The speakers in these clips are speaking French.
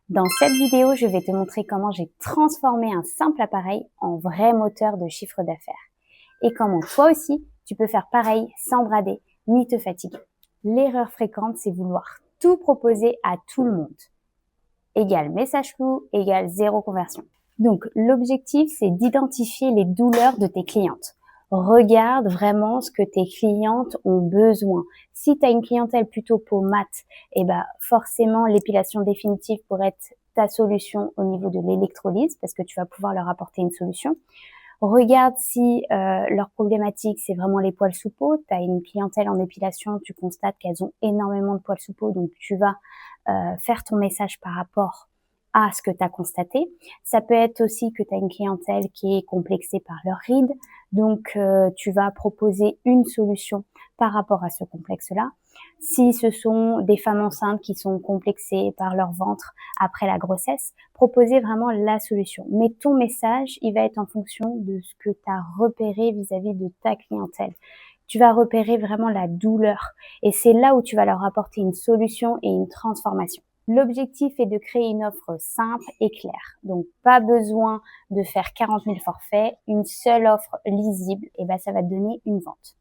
Dans cette vidéo, je vais te montrer comment j'ai transformé un simple appareil en vrai moteur de chiffre d'affaires. Et comment toi aussi, tu peux faire pareil sans brader ni te fatiguer. L'erreur fréquente, c'est vouloir tout proposer à tout le monde. Égal message flou, égal zéro conversion. Donc, l'objectif, c'est d'identifier les douleurs de tes clientes. Regarde vraiment ce que tes clientes ont besoin. Si tu as une clientèle plutôt peau mate, forcément, l'épilation définitive pourrait être ta solution au niveau de l'électrolyse parce que tu vas pouvoir leur apporter une solution. Regarde si leur problématique, c'est vraiment les poils sous peau. Tu as une clientèle en épilation, tu constates qu'elles ont énormément de poils sous peau, donc tu vas faire ton message par rapport à ce que tu as constaté. Ça peut être aussi que tu as une clientèle qui est complexée par leurs rides, donc tu vas proposer une solution par rapport à ce complexe-là. Si ce sont des femmes enceintes qui sont complexées par leur ventre après la grossesse, proposer vraiment la solution. Mais ton message, il va être en fonction de ce que tu as repéré vis-à-vis de ta clientèle. Tu vas repérer vraiment la douleur et c'est là où tu vas leur apporter une solution et une transformation. L'objectif est de créer une offre simple et claire. Donc, pas besoin de faire 40 000 forfaits. Une seule offre lisible, ça va te donner une vente.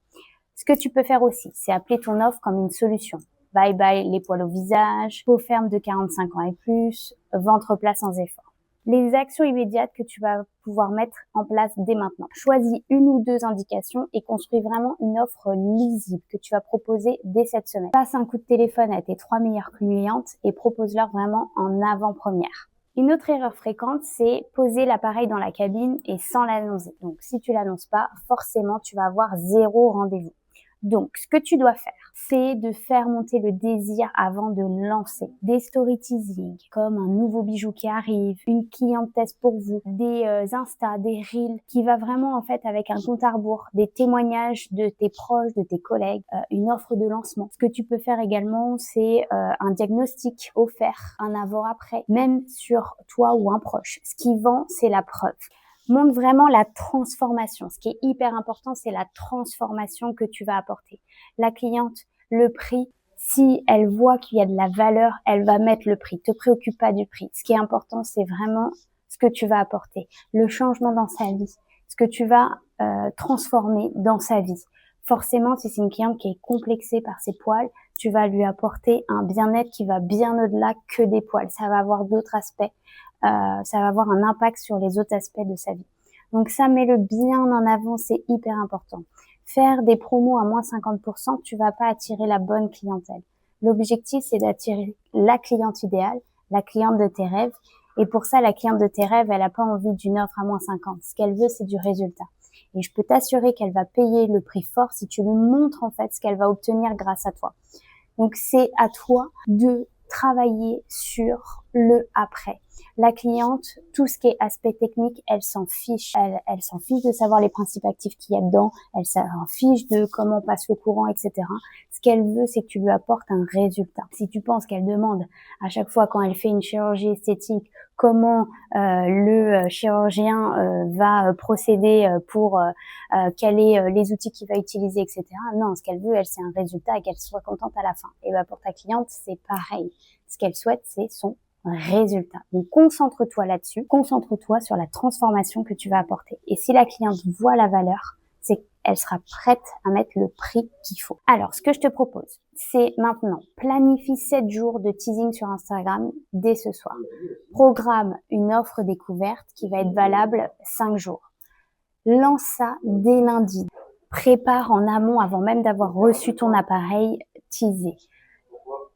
Ce que tu peux faire aussi, c'est appeler ton offre comme une solution. Bye bye les poils au visage, peau ferme de 45 ans et plus, ventre plat sans effort. Les actions immédiates que tu vas pouvoir mettre en place dès maintenant. Choisis une ou deux indications et construis vraiment une offre lisible que tu vas proposer dès cette semaine. Passe un coup de téléphone à tes 3 meilleures clientes et propose-leur vraiment en avant-première. Une autre erreur fréquente, c'est poser l'appareil dans la cabine et sans l'annoncer. Donc, si tu l'annonces pas, forcément, tu vas avoir zéro rendez-vous. Donc, ce que tu dois faire, c'est de faire monter le désir avant de lancer. Des story teasing, comme un nouveau bijou qui arrive, une cliente test pour vous, des Insta, des Reels, qui va vraiment en fait avec un compte à rebours, des témoignages de tes proches, de tes collègues, une offre de lancement. Ce que tu peux faire également, c'est un diagnostic offert, un avant-après, même sur toi ou un proche. Ce qui vend, c'est la preuve. Montre vraiment la transformation. Ce qui est hyper important, c'est la transformation que tu vas apporter. La cliente, le prix, si elle voit qu'il y a de la valeur, elle va mettre le prix. Te préoccupe pas du prix. Ce qui est important, c'est vraiment ce que tu vas apporter, le changement dans sa vie, ce que tu vas transformer dans sa vie. Forcément, si c'est une cliente qui est complexée par ses poils, tu vas lui apporter un bien-être qui va bien au-delà que des poils. Ça va avoir d'autres aspects. Ça va avoir un impact sur les autres aspects de sa vie. Donc ça, mets-le bien en avant, c'est hyper important. Faire des promos à moins 50%, tu vas pas attirer la bonne clientèle. L'objectif, c'est d'attirer la cliente idéale, la cliente de tes rêves. Et pour ça, la cliente de tes rêves, elle a pas envie d'une offre à moins 50. Ce qu'elle veut, c'est du résultat. Et je peux t'assurer qu'elle va payer le prix fort si tu lui montres en fait ce qu'elle va obtenir grâce à toi. Donc c'est à toi de travailler sur le après. La cliente, tout ce qui est aspect technique, elle s'en fiche. Elle s'en fiche de savoir les principes actifs qu'il y a dedans. Elle s'en fiche de comment passe le courant, etc. Ce qu'elle veut, c'est que tu lui apportes un résultat. Si tu penses qu'elle demande à chaque fois quand elle fait une chirurgie esthétique comment le chirurgien va procéder pour quels est les outils qu'il va utiliser, etc. Non, ce qu'elle veut, elle, c'est un résultat et qu'elle soit contente à la fin. Et pour ta cliente, c'est pareil. Ce qu'elle souhaite, c'est son résultat. Donc, concentre-toi là-dessus. Concentre-toi sur la transformation que tu vas apporter. Et si la cliente voit la valeur, c'est qu'elle sera prête à mettre le prix qu'il faut. Alors, ce que je te propose, c'est maintenant, planifie 7 jours de teasing sur Instagram dès ce soir. Programme une offre découverte qui va être valable 5 jours. Lance ça dès lundi. Prépare en amont avant même d'avoir reçu ton appareil teasé.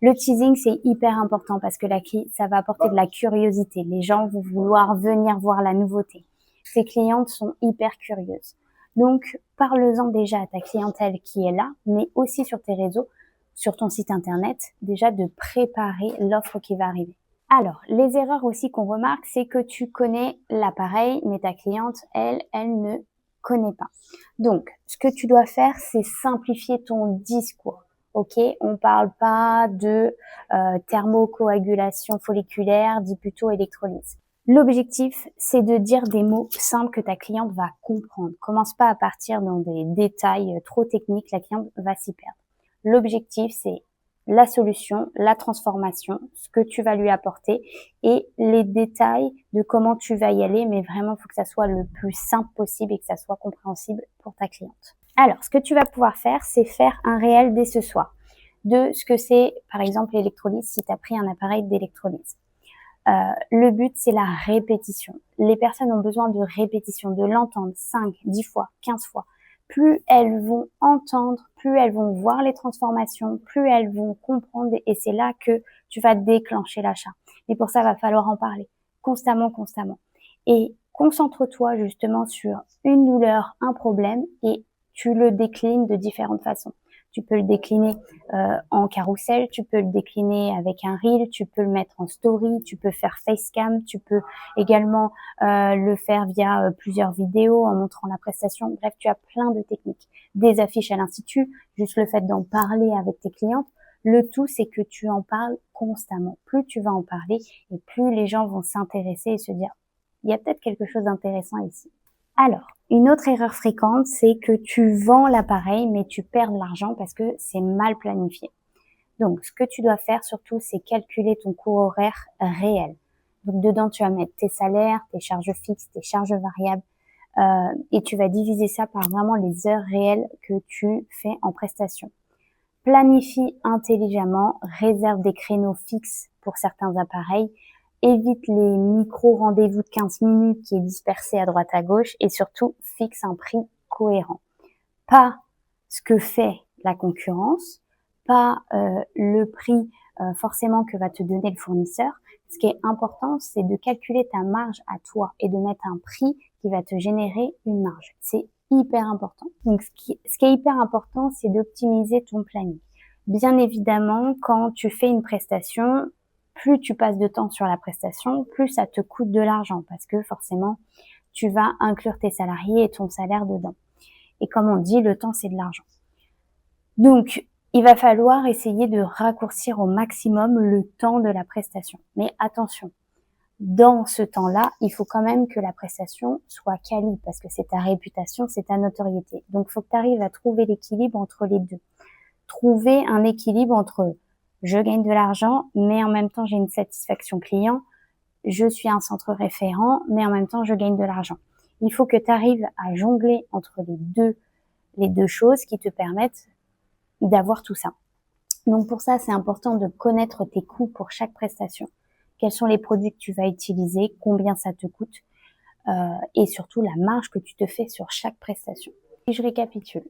Le teasing, c'est hyper important parce que ça va apporter de la curiosité. Les gens vont vouloir venir voir la nouveauté. Tes clientes sont hyper curieuses. Donc, parle-en déjà à ta clientèle qui est là, mais aussi sur tes réseaux, sur ton site internet, déjà de préparer l'offre qui va arriver. Alors, les erreurs aussi qu'on remarque, c'est que tu connais l'appareil, mais ta cliente, elle ne connaît pas. Donc, ce que tu dois faire, c'est simplifier ton discours. Ok, on parle pas de thermocoagulation folliculaire, dit plutôt électrolyse. L'objectif, c'est de dire des mots simples que ta cliente va comprendre. Commence pas à partir dans des détails trop techniques, la cliente va s'y perdre. L'objectif, c'est la solution, la transformation, ce que tu vas lui apporter et les détails de comment tu vas y aller, mais vraiment, il faut que ça soit le plus simple possible et que ça soit compréhensible pour ta cliente. Alors, ce que tu vas pouvoir faire, c'est faire un réel dès ce soir de ce que c'est, par exemple, l'électrolyse, si tu as pris un appareil d'électrolyse. Le but, c'est la répétition. Les personnes ont besoin de répétition, de l'entendre 5, 10 fois, 15 fois. Plus elles vont entendre, plus elles vont voir les transformations, plus elles vont comprendre et c'est là que tu vas déclencher l'achat. Et pour ça, il va falloir en parler constamment, constamment. Et concentre-toi justement sur une douleur, un problème et tu le déclines de différentes façons. Tu peux le décliner en carrousel, tu peux le décliner avec un reel, tu peux le mettre en story, tu peux faire facecam, tu peux également le faire via plusieurs vidéos en montrant la prestation. Bref, tu as plein de techniques. Des affiches à l'institut, juste le fait d'en parler avec tes clientes. Le tout, c'est que tu en parles constamment. Plus tu vas en parler et plus les gens vont s'intéresser et se dire, il y a peut-être quelque chose d'intéressant ici. Alors, une autre erreur fréquente, c'est que tu vends l'appareil, mais tu perds de l'argent parce que c'est mal planifié. Donc, ce que tu dois faire surtout, c'est calculer ton coût horaire réel. Donc, dedans, tu vas mettre tes salaires, tes charges fixes, tes charges variables, et tu vas diviser ça par vraiment les heures réelles que tu fais en prestation. Planifie intelligemment, réserve des créneaux fixes pour certains appareils, évite les micro-rendez-vous de 15 minutes qui est dispersé à droite à gauche et surtout fixe un prix cohérent. Pas ce que fait la concurrence, pas le prix forcément que va te donner le fournisseur. Ce qui est important, c'est de calculer ta marge à toi et de mettre un prix qui va te générer une marge. C'est hyper important. Donc, ce qui est hyper important, c'est d'optimiser ton planning. Bien évidemment, quand tu fais une prestation, plus tu passes de temps sur la prestation, plus ça te coûte de l'argent parce que forcément, tu vas inclure tes salariés et ton salaire dedans. Et comme on dit, le temps, c'est de l'argent. Donc, il va falloir essayer de raccourcir au maximum le temps de la prestation. Mais attention, dans ce temps-là, il faut quand même que la prestation soit quali parce que c'est ta réputation, c'est ta notoriété. Donc, il faut que tu arrives à trouver l'équilibre entre les deux. Trouver un équilibre entre je gagne de l'argent, mais en même temps, j'ai une satisfaction client. Je suis un centre référent, mais en même temps, je gagne de l'argent. Il faut que tu arrives à jongler entre les deux choses qui te permettent d'avoir tout ça. Donc pour ça, c'est important de connaître tes coûts pour chaque prestation. Quels sont les produits que tu vas utiliser, combien ça te coûte et surtout la marge que tu te fais sur chaque prestation. Et je récapitule.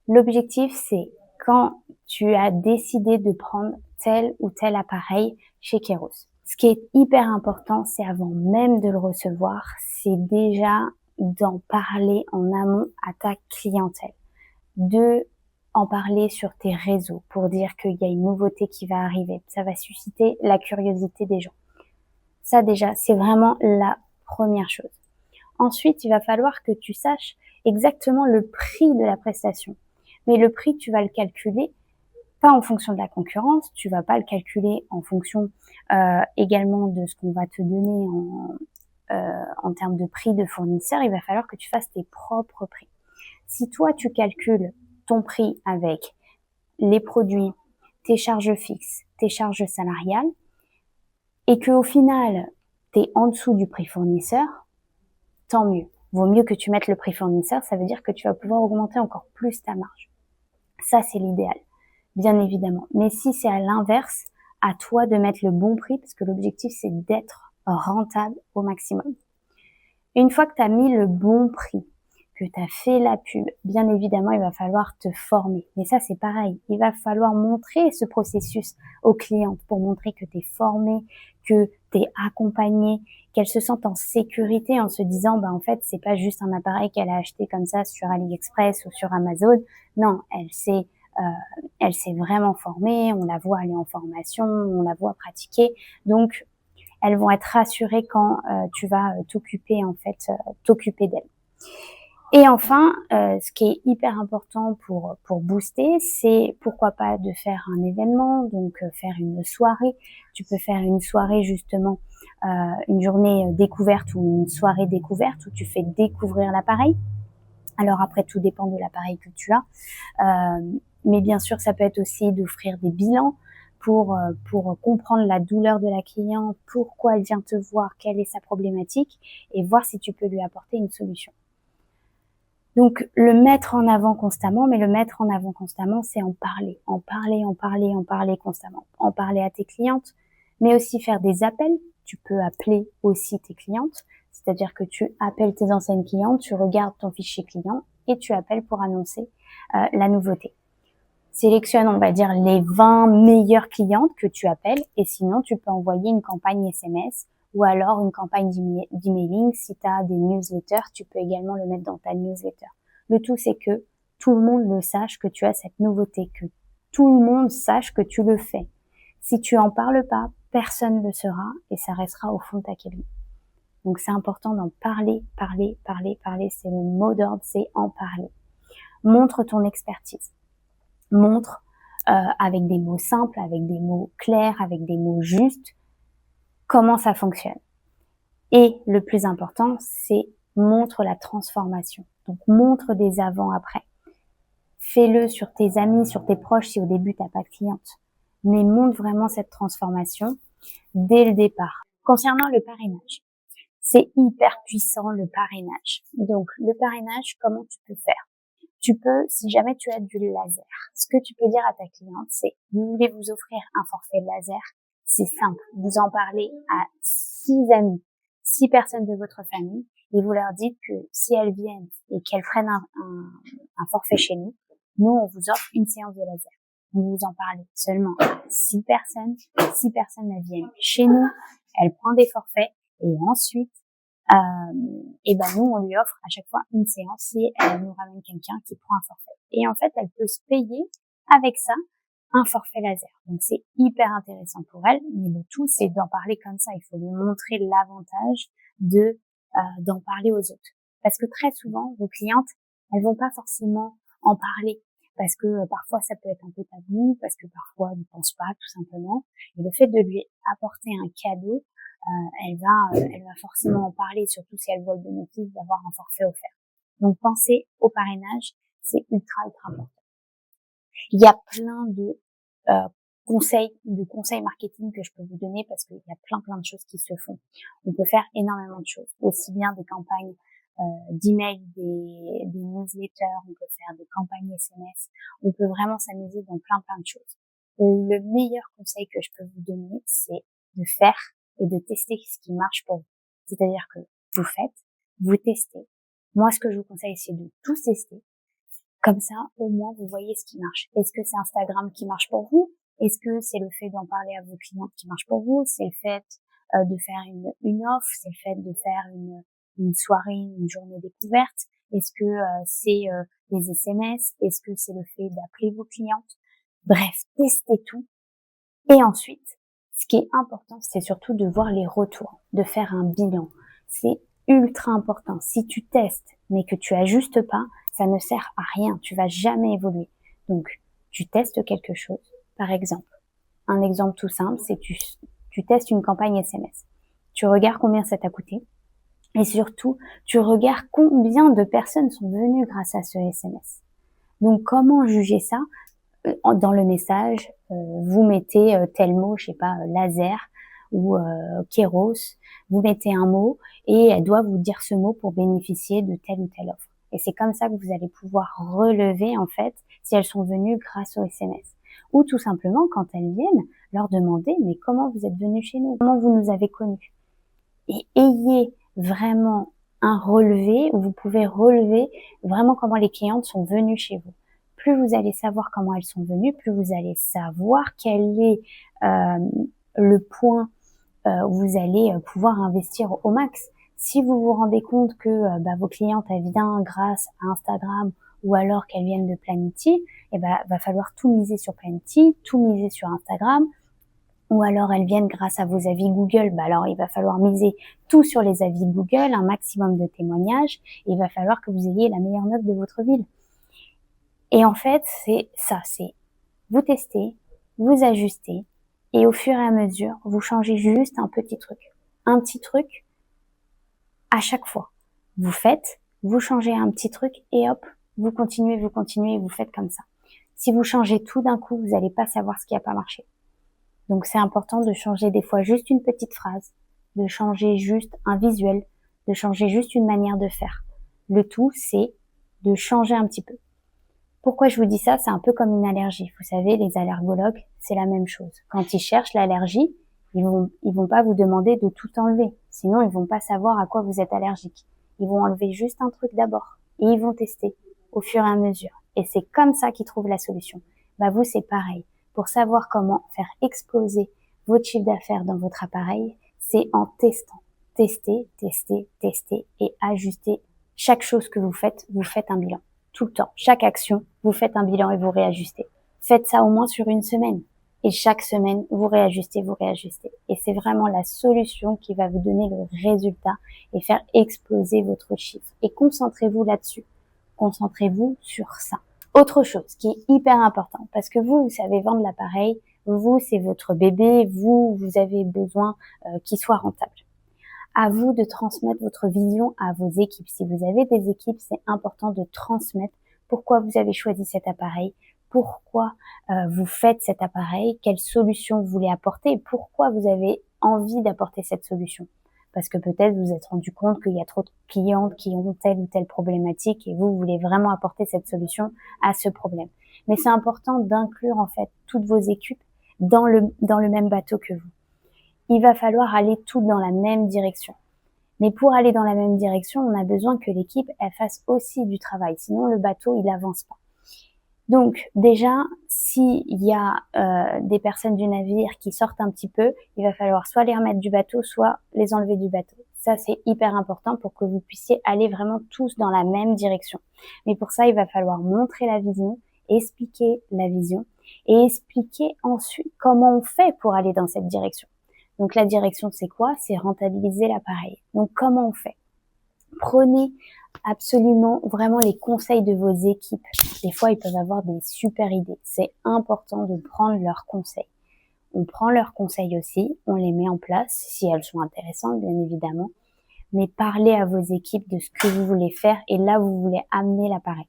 L'objectif, c'est quand tu as décidé de prendre tel ou tel appareil chez Kairos. Ce qui est hyper important, c'est avant même de le recevoir, c'est déjà d'en parler en amont à ta clientèle. De en parler sur tes réseaux pour dire qu'il y a une nouveauté qui va arriver. Ça va susciter la curiosité des gens. Ça déjà, c'est vraiment la première chose. Ensuite, il va falloir que tu saches exactement le prix de la prestation. Mais le prix, tu vas le calculer pas en fonction de la concurrence, tu vas pas le calculer en fonction également de ce qu'on va te donner en termes de prix de fournisseur. Il va falloir que tu fasses tes propres prix. Si toi, tu calcules ton prix avec les produits, tes charges fixes, tes charges salariales, et que au final, tu es en dessous du prix fournisseur, tant mieux. Vaut mieux que tu mettes le prix fournisseur, ça veut dire que tu vas pouvoir augmenter encore plus ta marge. Ça, c'est l'idéal, bien évidemment. Mais si c'est à l'inverse, à toi de mettre le bon prix, parce que l'objectif, c'est d'être rentable au maximum. Une fois que tu as mis le bon prix, que tu as fait la pub, bien évidemment, il va falloir te former. Mais ça, c'est pareil. Il va falloir montrer ce processus aux clientes pour montrer que tu es formé, que tu es accompagné, qu'elles se sentent en sécurité en se disant, en fait, c'est pas juste un appareil qu'elle a acheté comme ça sur AliExpress ou sur Amazon. Non, elle s'est vraiment formée, on la voit aller en formation, on la voit pratiquer. Donc, elles vont être rassurées quand tu vas t'occuper d'elles. Et enfin, ce qui est hyper important pour booster, c'est pourquoi pas de faire un événement, donc faire une soirée. Tu peux faire une soirée justement, une journée découverte ou une soirée découverte où tu fais découvrir l'appareil. Alors après, tout dépend de l'appareil que tu as. Mais bien sûr, ça peut être aussi d'offrir des bilans. pour comprendre la douleur de la cliente, pourquoi elle vient te voir, quelle est sa problématique, et voir si tu peux lui apporter une solution. Donc, le mettre en avant constamment, mais le mettre en avant constamment, c'est en parler constamment. En parler à tes clientes, mais aussi faire des appels. Tu peux appeler aussi tes clientes, c'est-à-dire que tu appelles tes anciennes clientes, tu regardes ton fichier client et tu appelles pour annoncer la nouveauté. Sélectionne, on va dire, les 20 meilleures clientes que tu appelles, et sinon, tu peux envoyer une campagne SMS ou alors une campagne d'emailing. Si tu as des newsletters, tu peux également le mettre dans ta newsletter. Le tout, c'est que tout le monde le sache que tu as cette nouveauté, que tout le monde sache que tu le fais. Si tu en parles pas, personne ne le saura et ça restera au fond de ta cabine. Donc, c'est important d'en parler. C'est le mot d'ordre, c'est en parler. Montre ton expertise. Montre avec des mots simples, avec des mots clairs, avec des mots justes, comment ça fonctionne. Et le plus important, c'est montre la transformation. Donc, montre des avant-après. Fais-le sur tes amis, sur tes proches si au début tu n'as pas de cliente. Mais montre vraiment cette transformation dès le départ. Concernant le parrainage, c'est hyper puissant le parrainage. Donc, le parrainage, comment tu peux faire? Tu peux, si jamais tu as du laser, ce que tu peux dire à ta cliente, c'est, vous voulez vous offrir un forfait laser? C'est simple. Vous en parlez à 6 amis, 6 personnes de votre famille, et vous leur dites que si elles viennent et qu'elles prennent un forfait chez nous, on vous offre une séance de laser. Vous en parlez seulement à 6 personnes. 6 personnes, elles viennent chez nous, elles prennent des forfaits, et ensuite, et ben nous on lui offre à chaque fois une séance si elle nous ramène quelqu'un qui prend un forfait. Et en fait, elle peut se payer avec ça un forfait laser. Donc c'est hyper intéressant pour elle, mais le tout c'est d'en parler comme ça. Il faut lui montrer l'avantage de d'en parler aux autres. Parce que très souvent, vos clientes, elles vont pas forcément en parler. Parce que parfois ça peut être un peu tabou, parce que parfois elles ne pensent pas tout simplement. Et le fait de lui apporter un cadeau, elle va forcément en parler, surtout si elle voit le bénéfice d'avoir un forfait offert. Donc, pensez au parrainage, c'est ultra important. Il y a plein de conseils marketing que je peux vous donner parce qu'il y a plein de choses qui se font. On peut faire énormément de choses, aussi bien des campagnes d'email, des newsletters, on peut faire des campagnes SMS, on peut vraiment s'amuser dans plein de choses. Le meilleur conseil que je peux vous donner, c'est de faire et de tester ce qui marche pour vous. C'est-à-dire que vous faites, vous testez. Moi, ce que je vous conseille, c'est de tout tester. Comme ça, au moins, vous voyez ce qui marche. Est-ce que c'est Instagram qui marche pour vous? Est-ce que c'est le fait d'en parler à vos clients qui marche pour vous? C'est le fait de faire une offre? C'est le fait de faire une soirée, une journée découverte? Est-ce que c'est les SMS? Est-ce que c'est le fait d'appeler vos clientes? Bref, testez tout. Et ensuite, ce qui est important, c'est surtout de voir les retours, de faire un bilan. C'est ultra important. Si tu testes, mais que tu ajustes pas, ça ne sert à rien. Tu vas jamais évoluer. Donc, tu testes quelque chose. Par exemple, un exemple tout simple, c'est tu testes une campagne SMS. Tu regardes combien ça t'a coûté. Et surtout, tu regardes combien de personnes sont venues grâce à ce SMS. Donc, comment juger ça? Dans le message, vous mettez tel mot, je sais pas, laser ou kéros, vous mettez un mot et elle doit vous dire ce mot pour bénéficier de telle ou telle offre. Et c'est comme ça que vous allez pouvoir relever en fait si elles sont venues grâce au SMS. Ou tout simplement quand elles viennent, leur demander mais comment vous êtes venus chez nous, comment vous nous avez connus. Et ayez vraiment un relevé où vous pouvez relever vraiment comment les clientes sont venues chez vous. Plus vous allez savoir comment elles sont venues, plus vous allez savoir quel est le point où vous allez pouvoir investir au max. Si vous vous rendez compte que vos clientes elles viennent grâce à Instagram ou alors qu'elles viennent de Planity, va falloir tout miser sur Planity, tout miser sur Instagram. Ou alors elles viennent grâce à vos avis Google, alors il va falloir miser tout sur les avis Google, un maximum de témoignages, et il va falloir que vous ayez la meilleure note de votre ville. Et en fait, c'est ça, c'est vous testez, vous ajustez, et au fur et à mesure, vous changez juste un petit truc à chaque fois. Vous faites, vous changez un petit truc, et hop, vous continuez, vous faites comme ça. Si vous changez tout d'un coup, vous n'allez pas savoir ce qui n'a pas marché. Donc c'est important de changer des fois juste une petite phrase, de changer juste un visuel, de changer juste une manière de faire. Le tout, c'est de changer un petit peu. Pourquoi je vous dis ça? C'est un peu comme une allergie. Vous savez, les allergologues, c'est la même chose. Quand ils cherchent l'allergie, ils vont pas vous demander de tout enlever. Sinon, ils vont pas savoir à quoi vous êtes allergique. Ils vont enlever juste un truc d'abord. Et ils vont tester au fur et à mesure. Et c'est comme ça qu'ils trouvent la solution. Bah, vous, c'est pareil. Pour savoir comment faire exploser votre chiffre d'affaires dans votre appareil, c'est en testant. Tester, tester, tester et ajuster. Chaque chose que vous faites un bilan. Tout le temps. Chaque action, vous faites un bilan et vous réajustez. Faites ça au moins sur une semaine. Et chaque semaine, vous réajustez, vous réajustez. Et c'est vraiment la solution qui va vous donner le résultat et faire exploser votre chiffre. Et concentrez-vous là-dessus. Concentrez-vous sur ça. Autre chose qui est hyper important, parce que vous savez vendre l'appareil, vous, c'est votre bébé, vous avez besoin qu'il soit rentable. À vous de transmettre votre vision à vos équipes. Si vous avez des équipes, c'est important de transmettre pourquoi vous avez choisi cet appareil, pourquoi vous faites cet appareil, quelle solution vous voulez apporter et pourquoi vous avez envie d'apporter cette solution. Parce que peut-être vous vous êtes rendu compte qu'il y a trop de clients qui ont telle ou telle problématique et vous voulez vraiment apporter cette solution à ce problème. Mais c'est important d'inclure en fait toutes vos équipes dans le même bateau que vous. Il va falloir aller toutes dans la même direction. Mais pour aller dans la même direction, on a besoin que l'équipe elle fasse aussi du travail. Sinon, le bateau, il avance pas. Donc, déjà, s'il y a des personnes du navire qui sortent un petit peu, il va falloir soit les remettre du bateau, soit les enlever du bateau. Ça, c'est hyper important pour que vous puissiez aller vraiment tous dans la même direction. Mais pour ça, il va falloir montrer la vision, expliquer la vision et expliquer ensuite comment on fait pour aller dans cette direction. Donc la direction, c'est quoi? C'est rentabiliser l'appareil. Donc comment on fait? Prenez absolument vraiment les conseils de vos équipes. Des fois, ils peuvent avoir des super idées. C'est important de prendre leurs conseils. On prend leurs conseils aussi, on les met en place, si elles sont intéressantes, bien évidemment. Mais parlez à vos équipes de ce que vous voulez faire et là, vous voulez amener l'appareil.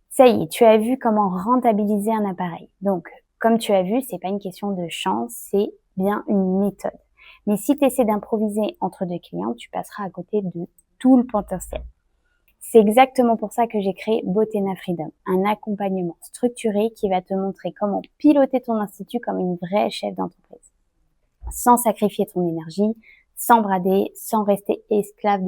Ça y est, tu as vu comment rentabiliser un appareil. Donc, comme tu as vu, c'est pas une question de chance, c'est bien une méthode. Mais si tu essaies d'improviser entre deux clients, tu passeras à côté de tout le potentiel. C'est exactement pour ça que j'ai créé Botena Freedom, un accompagnement structuré qui va te montrer comment piloter ton institut comme une vraie chef d'entreprise, sans sacrifier ton énergie, sans brader, sans rester esclave de